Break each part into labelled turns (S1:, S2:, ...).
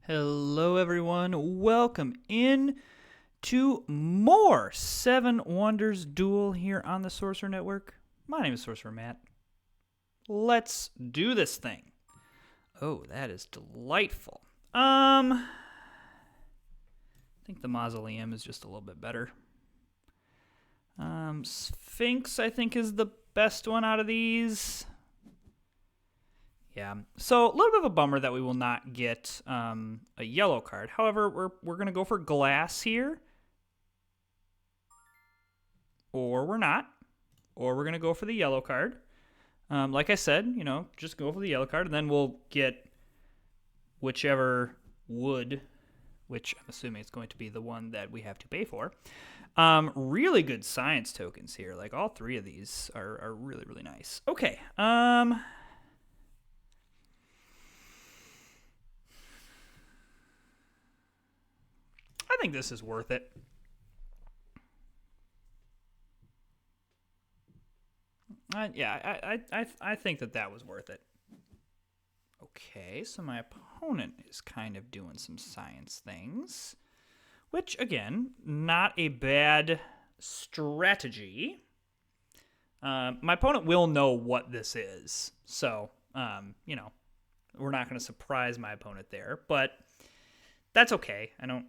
S1: Hello, everyone. Welcome in to more Seven Wonders Duel here on the Sorcerer Network. My name is Sorcerer Matt. Let's do this thing. Oh, that is delightful. I think the Mausoleum is just a little bit better. Sphinx, I think, is the best one out of these. Yeah, so a little bit of a bummer that we will not get a yellow card. However, we're going to go for glass here. Or we're not. Or we're going to go for the yellow card. Like I said, just go for the yellow card, and then we'll get whichever wood, which I'm assuming is going to be the one that we have to pay for. Really good science tokens here. Like, all three of these are really, really nice. Okay, I think this is worth it. I think that was worth it. Okay, so my opponent is kind of doing some science things, which, again, not a bad strategy. My opponent will know what this is, so, we're not going to surprise my opponent there, but that's okay. I don't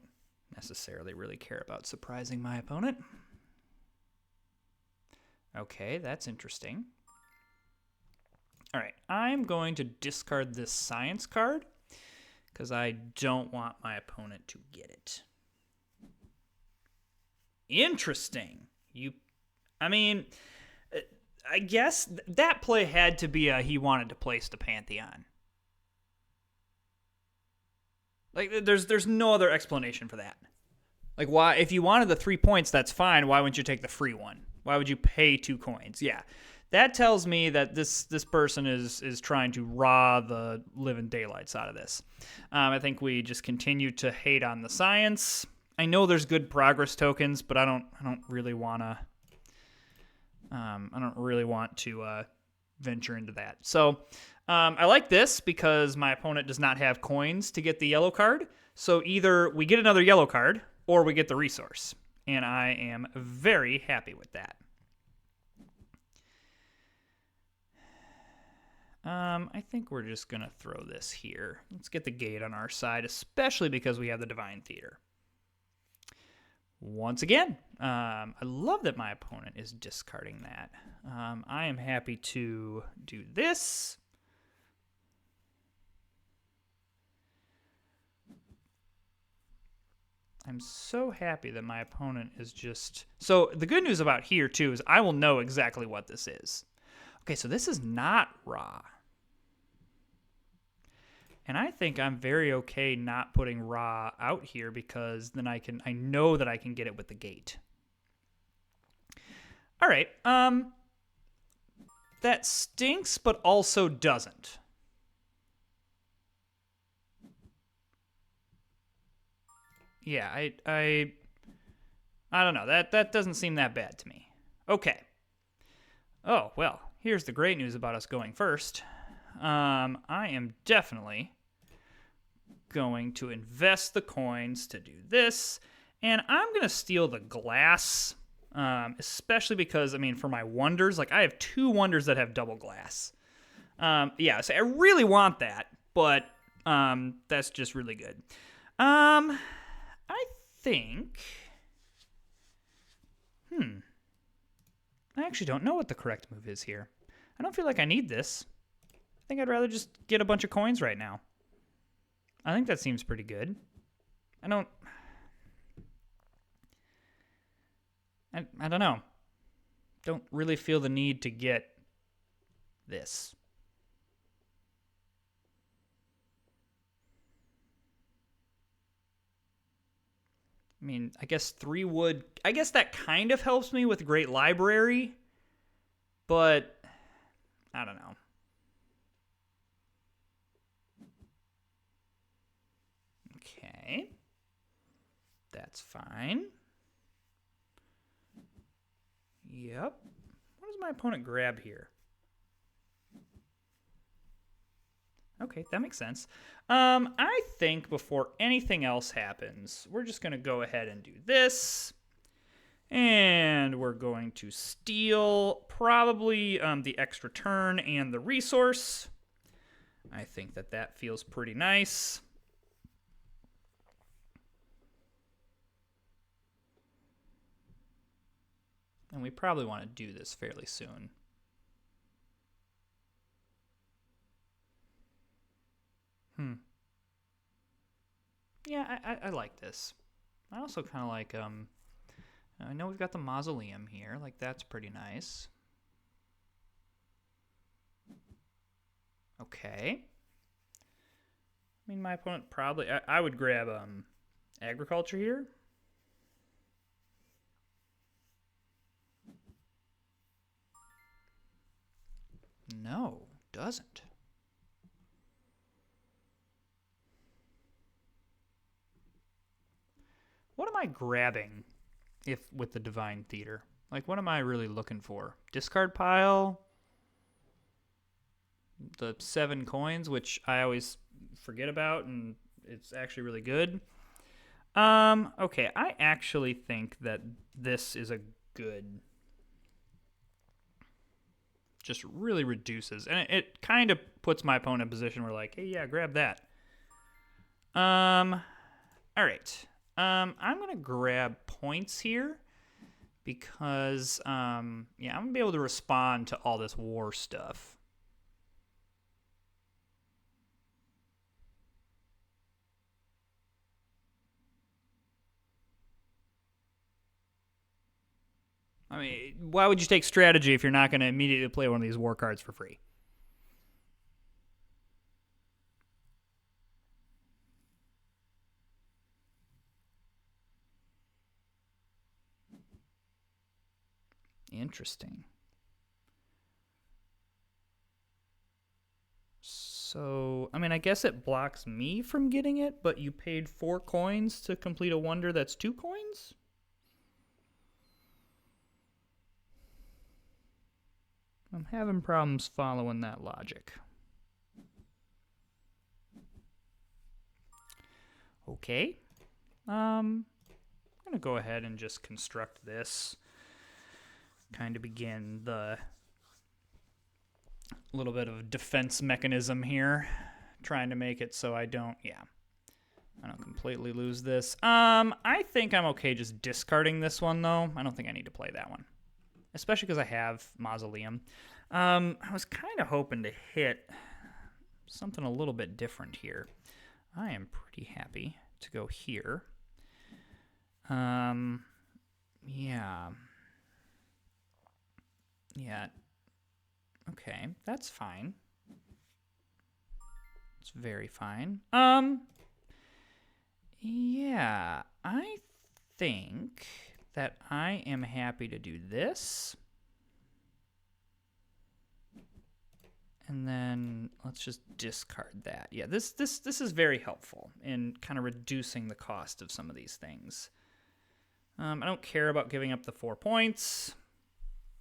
S1: necessarily really care about surprising my opponent. Okay, that's interesting. All right, I'm going to discard this science card because I don't want my opponent to get it. Interesting. I guess that play had to be he wanted to place the Pantheon. Like, there's no other explanation for that. Like, why? If you wanted the 3 points, that's fine. Why wouldn't you take the free one? Why would you pay 2 coins? Yeah, that tells me that this person is trying to raw the living daylights out of this. I think we just continue to hate on the science. I know there's good progress tokens, but I don't really want to. I don't really want to venture into that. So I like this because my opponent does not have coins to get the yellow card. So either we get another yellow card or we get the resource. And I am very happy with that. I think we're just going to throw this here. Let's get the gate on our side, especially because we have the Divine Theater. Once again, I love that my opponent is discarding that. I am happy to do this. I'm so happy that my opponent is just... So the good news about here, too, is I will know exactly what this is. Okay, so this is not Ra. And I think I'm very okay not putting Ra out here because then I know that I can get it with the gate. All right. That stinks, but also doesn't. Yeah, I don't know. That doesn't seem that bad to me. Okay. Oh, well, here's the great news about us going first. I am definitely going to invest the coins to do this, and I'm going to steal the glass, especially because, for my wonders, like, I have 2 wonders that have double glass. Yeah, so I really want that, but that's just really good. I think... I actually don't know what the correct move is here. I don't feel like I need this. I think I'd rather just get a bunch of coins right now. I think that seems pretty good. I don't know. Don't really feel the need to get this. I guess 3 wood... I guess that kind of helps me with Great Library, but I don't know. Okay. That's fine. Yep. What does my opponent grab here? Okay, that makes sense. I think before anything else happens, we're just going to go ahead and do this. And we're going to steal probably the extra turn and the resource. I think that that feels pretty nice. And we probably want to do this fairly soon. Yeah, I like this. I also kind of like, I know we've got the mausoleum here. Like, that's pretty nice. Okay. I mean, my opponent probably, I would grab agriculture here. No, doesn't. What am I grabbing if with the Divine Theater? Like, what am I really looking for? Discard pile? The 7 coins, which I always forget about, and it's actually really good. Okay, I actually think that this is a good... Just really reduces. And it kind of puts my opponent in a position where, like, hey, yeah, grab that. All right. I'm going to grab points here because, yeah, I'm going to be able to respond to all this war stuff. I mean, why would you take strategy if you're not going to immediately play one of these war cards for free? Interesting. So, I mean, I guess it blocks me from getting it, but you paid 4 coins to complete a wonder that's 2 coins? I'm having problems following that logic. Okay. I'm going to go ahead and just construct this. Kind of begin the little bit of defense mechanism here. Trying to make it so I don't completely lose this. I think I'm okay just discarding this one, though. I don't think I need to play that one. Especially because I have Mausoleum. I was kind of hoping to hit something a little bit different here. I am pretty happy to go here. Yeah. Yeah. Okay, that's fine. It's very fine. Yeah, I think that I am happy to do this. And then let's just discard that. Yeah, this is very helpful in kind of reducing the cost of some of these things. I don't care about giving up the 4 points.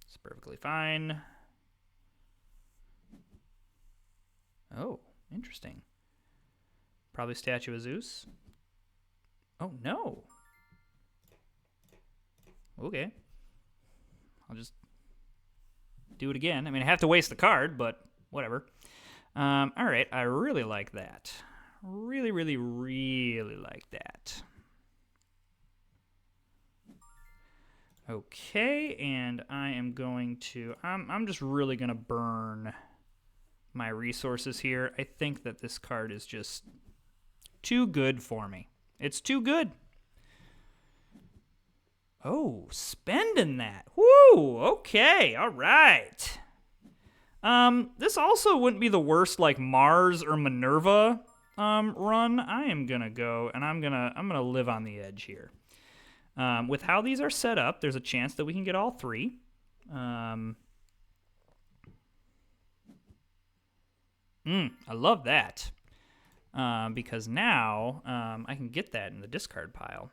S1: It's perfectly fine. Oh, interesting. Probably Statue of Zeus. Oh, no. Okay. I'll just do it again. I mean, I have to waste the card, but whatever. All right, I really like that. Really, really, really like that. Okay, and I am going to... I'm just really going to burn my resources here. I think that this card is just too good for me. It's too good. Oh, spending that. Woo, okay, all right. This also wouldn't be the worst, like, Mars or Minerva run. I am going to go, and I'm gonna live on the edge here. With how these are set up, there's a chance that we can get all 3. I love that. Because now I can get that in the discard pile.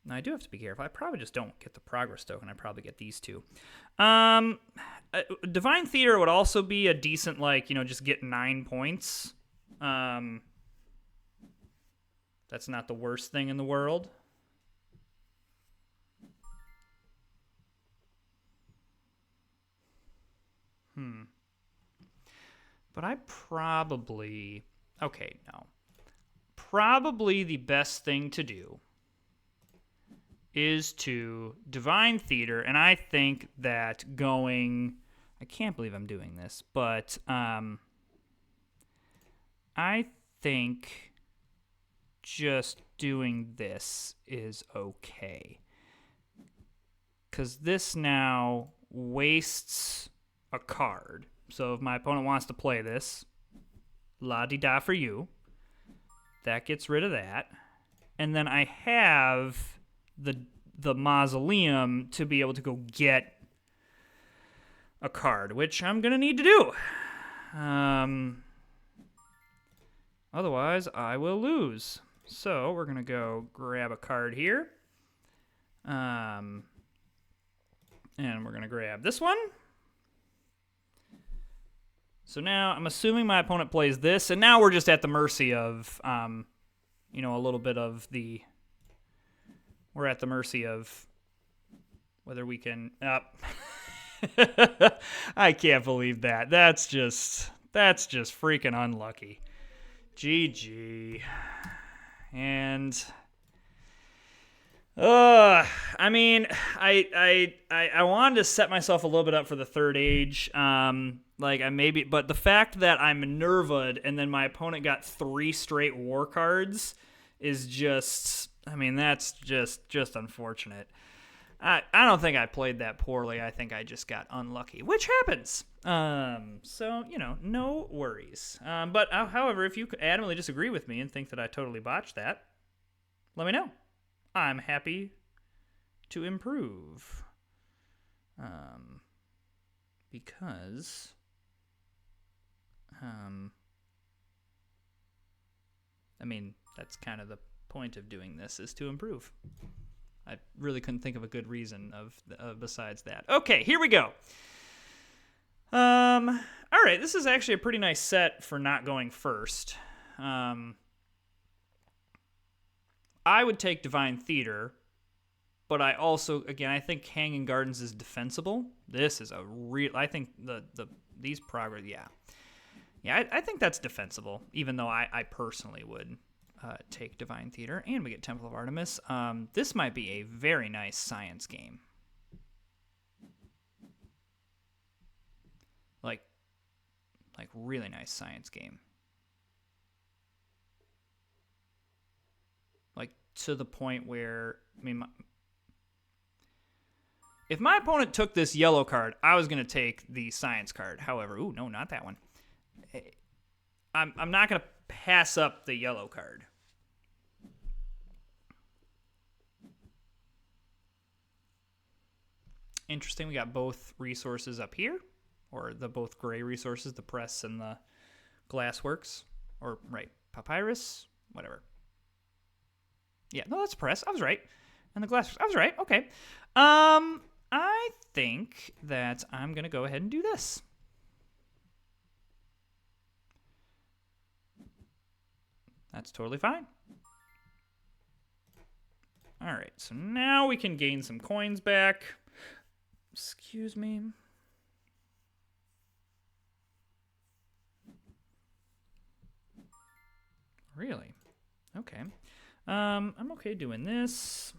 S1: Now, I do have to be careful. I probably just don't get the progress token. I probably get these two. Divine Theater would also be a decent, like, just get 9 points. That's not the worst thing in the world. But I probably... Okay, no. Probably the best thing to do is to Divine Theater, and I think that going... I can't believe I'm doing this, but I think just doing this is okay. Because this now wastes a card. So if my opponent wants to play this, la-di-da for you. That gets rid of that. And then I have the Mausoleum to be able to go get a card, which I'm going to need to do. Otherwise, I will lose. So we're going to go grab a card here. And we're going to grab this one. So now I'm assuming my opponent plays this, and now we're just at the mercy of, a little bit of the... We're at the mercy of whether we can... I can't believe that. That's just freaking unlucky. GG. And... I wanted to set myself a little bit up for the third age. But the fact that I'm Minerva'd and then my opponent got 3 straight war cards is just, that's just unfortunate. I don't think I played that poorly. I think I just got unlucky, which happens. So, no worries. But however, if you adamantly disagree with me and think that I totally botched that, let me know. I'm happy to improve. Because that's kind of the point of doing this, is to improve. I really couldn't think of a good reason besides that. Okay, here we go. All right, this is actually a pretty nice set for not going first. I would take Divine Theater, but I also, again, I think Hanging Gardens is defensible. This is a real, I think these progress, yeah. Yeah, I think that's defensible, even though I personally would take Divine Theater. And we get Temple of Artemis. This might be a very nice science game. Like really nice science game. Like, to the point where, if my opponent took this yellow card, I was going to take the science card. However, no, not that one. I'm not going to pass up the yellow card. Interesting, we got both resources up here, or the both gray resources, the press and the glassworks, or, right, papyrus, whatever. Yeah, no, that's press. I was right. And the glass. I was right. Okay. I think that I'm going to go ahead and do this. That's totally fine. All right. So now we can gain some coins back. Excuse me. Really? Okay. I'm okay doing this.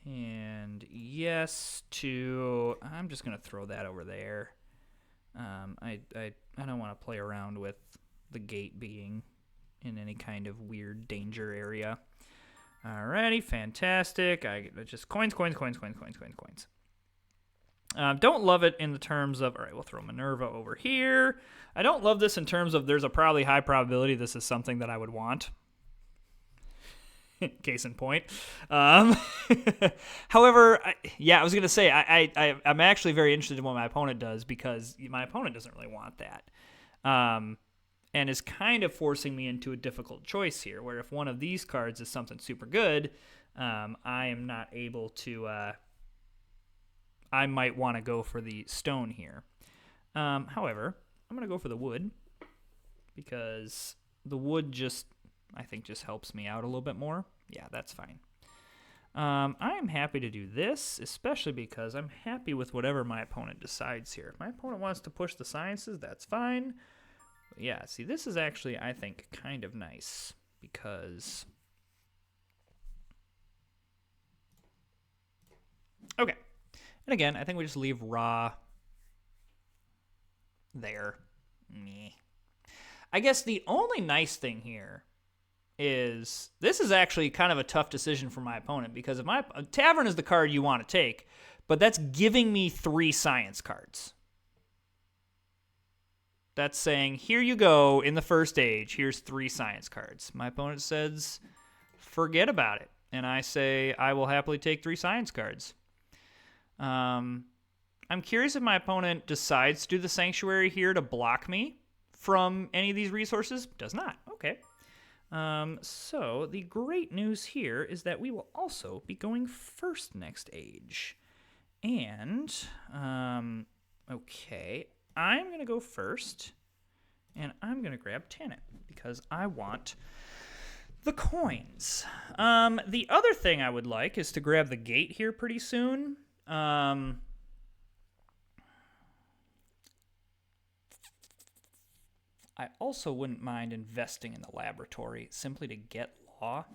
S1: And yes to... I'm just going to throw that over there. I don't want to play around with the gate being in any kind of weird danger area. Alrighty, fantastic. I just coins. Don't love it in the terms of... Alright, we'll throw Minerva over here. I don't love this in terms of there's a probably high probability this is something that I would want. Case in point. However, I was going to say, I'm actually very interested in what my opponent does, because my opponent doesn't really want that. And is kind of forcing me into a difficult choice here, where if one of these cards is something super good, I am not able to. I might want to go for the stone here. However, I'm going to go for the wood because the wood I think just helps me out a little bit more. Yeah, that's fine. I am happy to do this, especially because I'm happy with whatever my opponent decides here. If my opponent wants to push the sciences, that's fine. But yeah, see, this is actually, I think, kind of nice because... Okay. And again, I think we just leave raw there. Meh. I guess the only nice thing here is this is actually kind of a tough decision for my opponent because if my Tavern is the card you want to take, but that's giving me 3 science cards. That's saying, here you go in the first stage, here's 3 science cards. My opponent says, forget about it. And I say, I will happily take 3 science cards. I'm curious if my opponent decides to do the Sanctuary here to block me from any of these resources. Does not. Okay. So the great news here is that we will also be going first next age. And, okay, I'm going to go first, and I'm going to grab Tanit because I want the coins. The other thing I would like is to grab the gate here pretty soon. I also wouldn't mind investing in the laboratory simply to get law.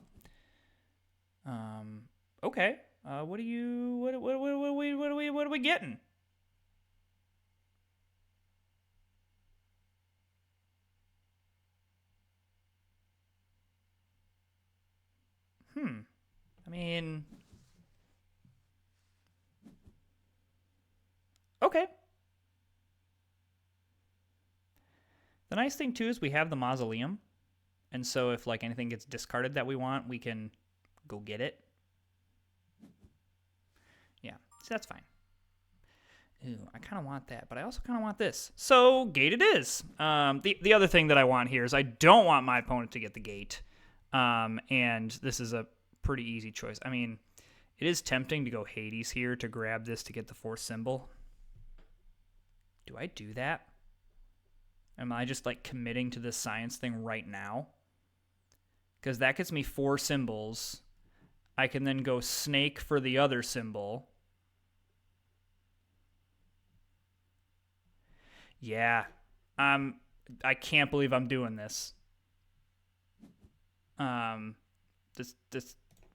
S1: Okay. What are we getting? I mean, okay. The nice thing, too, is we have the mausoleum. And so if, like, anything gets discarded that we want, we can go get it. Yeah, so that's fine. Ooh, I kind of want that, but I also kind of want this. So, gate it is. The other thing that I want here is I don't want my opponent to get the gate. And this is a pretty easy choice. I mean, it is tempting to go Hades here to grab this to get the 4th symbol. Do I do that? Am I just, like, committing to this science thing right now? Because that gets me 4 symbols. I can then go snake for the other symbol. Yeah. I can't believe I'm doing this.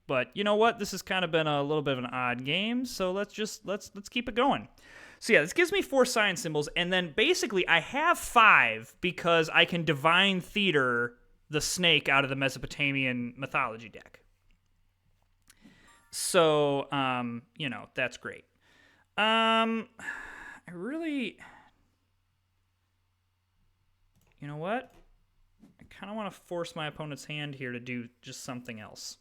S1: But you know what? This has kind of been a little bit of an odd game, so let's keep it going. So yeah, this gives me 4 science symbols, and then basically I have 5 because I can divine theater the snake out of the Mesopotamian mythology deck. So, you know, that's great. I really, you know what? I kind of want to force my opponent's hand here to do just something else.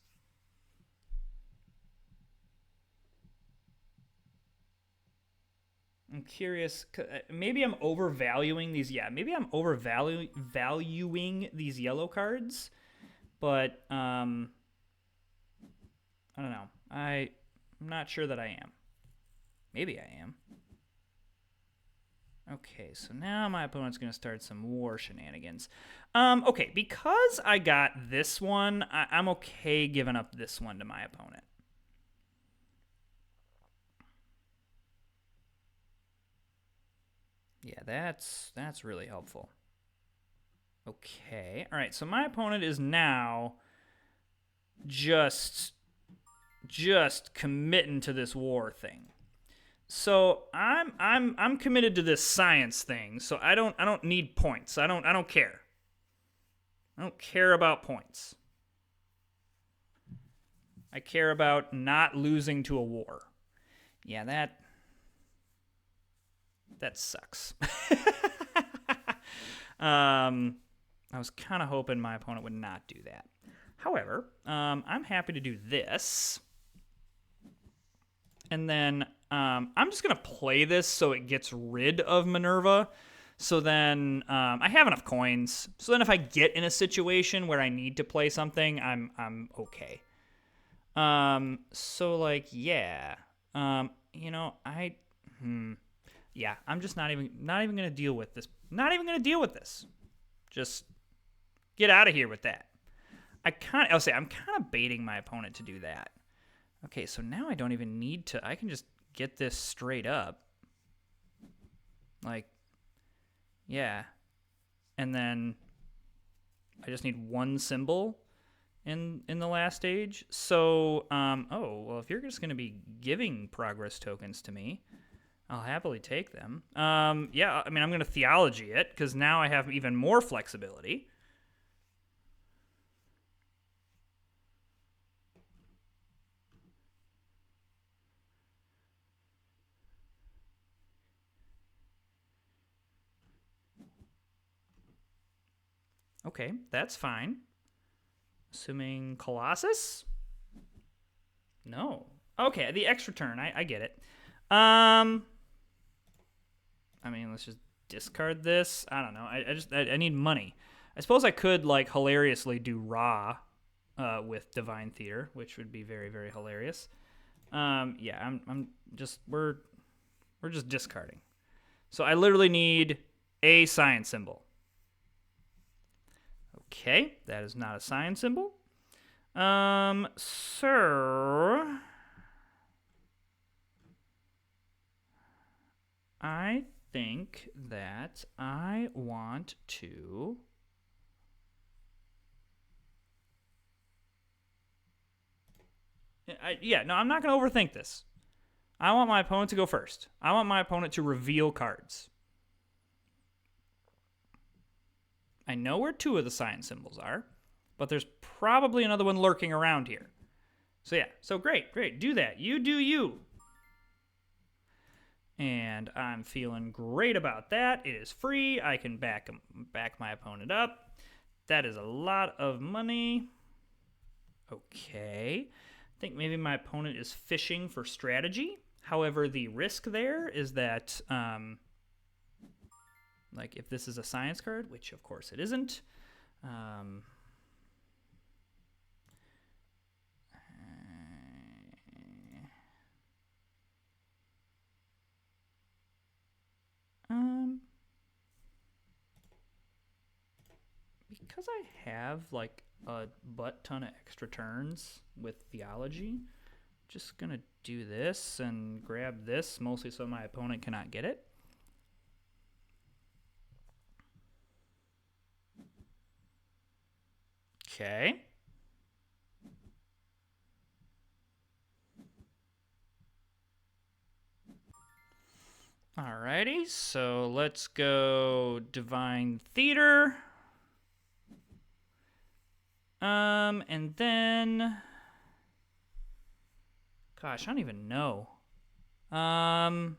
S1: I'm curious. Maybe I'm overvaluing these. Yeah, maybe I'm overvaluing these yellow cards. But, I don't know. I'm not sure that I am. Maybe I am. Okay, so now my opponent's going to start some war shenanigans. Okay, because I got this one, I'm okay giving up this one to my opponent. Yeah, that's really helpful. Okay. All right, so my opponent is now just committing to this war thing. So I'm committed to this science thing. So I don't need points. I don't care. I don't care about points. I care about not losing to a war. Yeah, that sucks. I was kind of hoping my opponent would not do that. However, I'm happy to do this. And then I'm just going to play this so it gets rid of Minerva. So then I have enough coins. So then if I get in a situation where I need to play something, I'm okay. So like, yeah. You know, yeah, I'm just not even gonna deal with this. Not even gonna deal with this. Just get out of here with that. I'll say I'm kind of baiting my opponent to do that. Okay, so now I don't even need to. I can just get this straight up. Like, yeah. And then I just need one symbol in the last stage. So, oh, well, if you're just going to be giving progress tokens to me, I'll happily take them. Yeah, I mean, I'm going to theology it, because now I have even more flexibility. Okay, that's fine. Assuming Colossus? No. Okay, the extra turn. I get it. I mean, let's just discard this. I don't know. I need money. I suppose I could, like, hilariously do Ra with Divine Theater, which would be very, very hilarious. Yeah, we're just discarding. So I literally need a science symbol. Okay, that is not a science symbol. Sir, I think that I want to... no, I'm not going to overthink this. I want my opponent to go first. I want my opponent to reveal cards. I know where two of the science symbols are, but there's probably another one lurking around here. So yeah, so great. Do that. You do you. And I'm feeling great about that. It is free. I can back my opponent up. That is a lot of money. Okay. I think maybe my opponent is fishing for strategy. However, the risk there is that, like, if this is a science card, which of course it isn't, because I have, like, a butt ton of extra turns with theology, just gonna do this and grab this, mostly so my opponent cannot get it. Okay. Alrighty, so let's go Divine Theater. And then... Gosh, I don't even know. I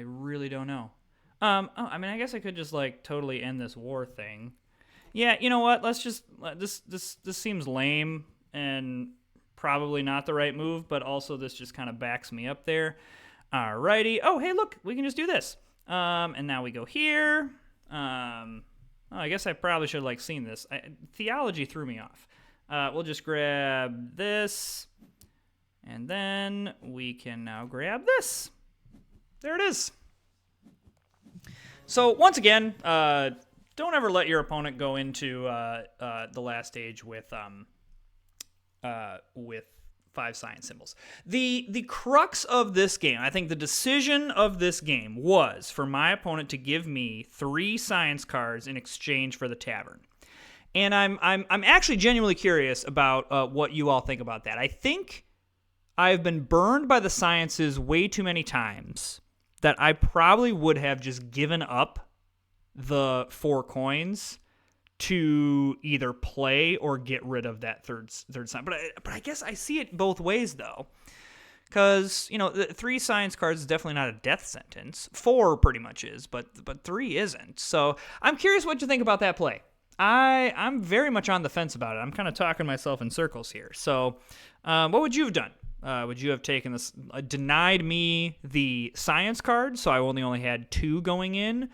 S1: really don't know. I mean, I guess I could just, like, totally end this war thing. Yeah, you know what? Let's just... This seems lame and probably not the right move, but also this just kind of backs me up there. Alrighty. Oh, hey, look, we can just do this. And now we go here. I guess I probably should have, like, seen this. Theology threw me off. We'll just grab this. And then we can now grab this. There it is. So, once again, don't ever let your opponent go into the last stage with 5 science symbols. The crux of this game, I think the decision of this game was for my opponent to give me 3 science cards in exchange for the tavern. And I'm actually genuinely curious about what you all think about that. I think I've been burned by the sciences way too many times that I probably would have just given up the 4 coins to either play or get rid of that third sign. But I guess I see it both ways, though. Because, you know, 3 science cards is definitely not a death sentence. 4 pretty much is, but 3 isn't. So I'm curious what you think about that play. I'm very much on the fence about it. I'm kind of talking myself in circles here. So what would you have done? Would you have taken this, denied me the science card, so I only had 2 going in,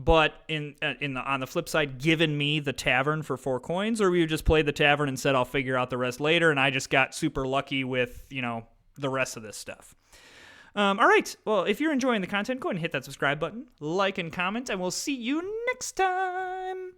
S1: but on the flip side, given me the tavern for 4 coins, or we would just play the tavern and said I'll figure out the rest later, and I just got super lucky with, the rest of this stuff. All right. Well, if you're enjoying the content, go ahead and hit that subscribe button, like and comment, and we'll see you next time.